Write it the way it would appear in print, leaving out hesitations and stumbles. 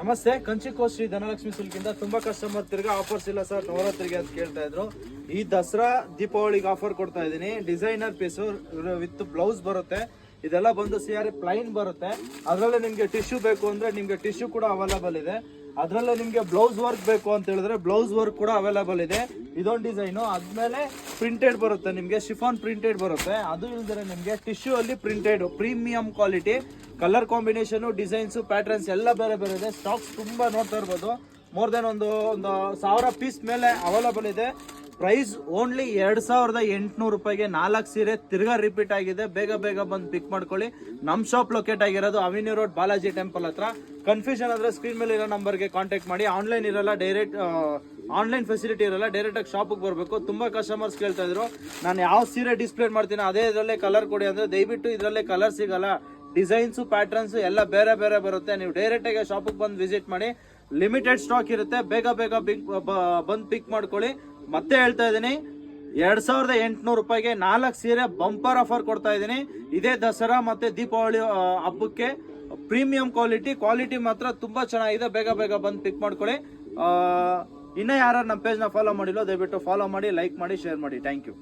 ನಮಸ್ತೆ, ಕಂಚಿಕೋಟ್ ಶ್ರೀ ಧನಲಕ್ಷ್ಮಿ ಸಿಲ್ಕಿಂದ ತುಂಬಾ ಕಸ್ಟಮರ್ ತಿರ್ಗಾ ಆಫರ್ಸ್ ಇಲ್ಲ ಸರ್ ನವರಾತ್ರಿಗೆ ಅಂತ ಕೇಳ್ತಾ ಇದ್ರು. ಈ ದಸರಾ ದೀಪಾವಳಿಗೆ ಆಫರ್ ಕೊಡ್ತಾ ಇದೀನಿ. ಡಿಸೈನರ್ ಪೀಸು ವಿತ್ ಬ್ಲೌಸ್ ಬರುತ್ತೆ. ಇದೆಲ್ಲ ಬಂದು ಸಿಆರ್ ಪ್ಲೈನ್ ಬರುತ್ತೆ. ಅದರಲ್ಲೇ ನಿಮ್ಗೆ ಟಿಶ್ಯೂ ಬೇಕು ಅಂದ್ರೆ ನಿಮ್ಗೆ ಟಿಶ್ಯೂ ಕೂಡ ಅವೈಲೇಬಲ್ ಇದೆ. ಅದರಲ್ಲೇ ನಿಮ್ಗೆ ಬ್ಲೌಸ್ ವರ್ಕ್ ಬೇಕು ಅಂತ ಹೇಳಿದ್ರೆ ಬ್ಲೌಸ್ ವರ್ಕ್ ಕೂಡ ಅವೈಲೇಬಲ್ ಇದೆ. ಇದೊಂದು ಡಿಸೈನು. ಆದ್ಮೇಲೆ ಪ್ರಿಂಟೆಡ್ ಬರುತ್ತೆ, ನಿಮ್ಗೆ ಶಿಫಾನ್ ಪ್ರಿಂಟೆಡ್ ಬರುತ್ತೆ. ಅದು ಇಲ್ದರೆ ನಿಮ್ಗೆ ಟಿಶ್ಯೂ ಅಲ್ಲಿ printed premium quality, colour combination, designs, patterns ಎಲ್ಲ ಬೇರೆ ಬೇರೆ ಇದೆ. ಸ್ಟಾಕ್ಸ್ ತುಂಬಾ ನೋಡ್ತಾ ಇರ್ಬೋದು. ಮೋರ್ ದೆನ್ ಒಂದು 1000 ಪೀಸ್ ಮೇಲೆ ಅವೈಲೇಬಲ್ ಇದೆ. ಪ್ರೈಸ್ ಓನ್ಲಿ 2800 ರೂಪಾಯಿಗೆ 4 ಸೀರೆ ತಿರ್ಗಾ ರಿಪೀಟ್ ಆಗಿದೆ. ಬೇಗ ಬೇಗ ಬಂದು ಪಿಕ್ ಮಾಡ್ಕೊಳ್ಳಿ. ನಮ್ ಶಾಪ್ ಲೊಕೇಟ್ ಆಗಿರೋದು ಅವಿನ್ಯೂ ರೋಡ್ ಬಾಲಾಜಿ ಟೆಂಪಲ್ ಹತ್ರ. ಕನ್ಫ್ಯೂಷನ್ ಆದ್ರೆ ಸ್ಕ್ರೀನ್ ಮೇಲೆ ಇರೋ ನಂಬರ್ಗೆ ಕಾಂಟ್ಯಾಕ್ಟ್ ಮಾಡಿ. ಆನ್ಲೈನ್ ಇರಲ್ಲ, ಡೈರೆಕ್ಟ್ ಆನ್ಲೈನ್ ಫೆಸಿಲಿಟಿ ಇರಲ್ಲ, ಡೈರೆಕ್ಟ್ ಆಗಿ ಶಾಪಿಗೆ ಬರಬೇಕು. ತುಂಬಾ ಕಸ್ಟಮರ್ಸ್ ಕೇಳ್ತಾ ಇದ್ರು ನಾನು ಯಾವ ಸೀರೆ ಡಿಸ್ಪ್ಲೇ ಮಾಡ್ತೀನಿ ಅದೇ ಇದರಲ್ಲೇ ಕಲರ್ ಕೊಡಿ ಅಂದ್ರೆ, ದಯವಿಟ್ಟು ಇದರಲ್ಲೇ ಕಲರ್ ಸಿಗಲ್ಲ. ಡಿಸೈನ್ಸ್, ಪ್ಯಾಟರ್ನ್ಸ್ ಎಲ್ಲ ಬೇರೆ ಬೇರೆ ಬರುತ್ತೆ. ನೀವು ಡೈರೆಕ್ಟ್ ಆಗಿ ಶಾಪಿಗೆ ಬಂದು ವಿಸಿಟ್ ಮಾಡಿ. ಲಿಮಿಟೆಡ್ ಸ್ಟಾಕ್ ಇರುತ್ತೆ. ಬೇಗ ಬೇಗ ಬಂದು ಪಿಕ್ ಮಾಡ್ಕೊಳ್ಳಿ. ಮತ್ತೆ ಹೇಳ್ತಾ ಇದ್ದೀನಿ, 2800 ರೂಪಾಯಿಗೆ 4 ಸೀರೆ ಬಂಪರ್ ಆಫರ್ ಕೊಡ್ತಾ ಇದ್ದೀನಿ. ಇದೇ ದಸರಾ ಮತ್ತೆ ದೀಪಾವಳಿ ಹಬ್ಬಕ್ಕೆ ಪ್ರೀಮಿಯಂ ಕ್ವಾಲಿಟಿ ಮಾತ್ರ ತುಂಬಾ ಚೆನ್ನಾಗಿದೆ. ಬೇಗ ಬೇಗ ಬಂದು ಪಿಕ್ ಮಾಡ್ಕೊಳ್ಳಿ. ಇನ್ನ ಯಾರು ನಮ್ಮ ಪೇಜ್ನ ಫಾಲೋ ಮಾಡಿಲ್ಲ ದಯವಿಟ್ಟು ಫಾಲೋ ಮಾಡಿ, ಲೈಕ್ ಮಾಡಿ, ಶೇರ್ ಮಾಡಿ. Thank you.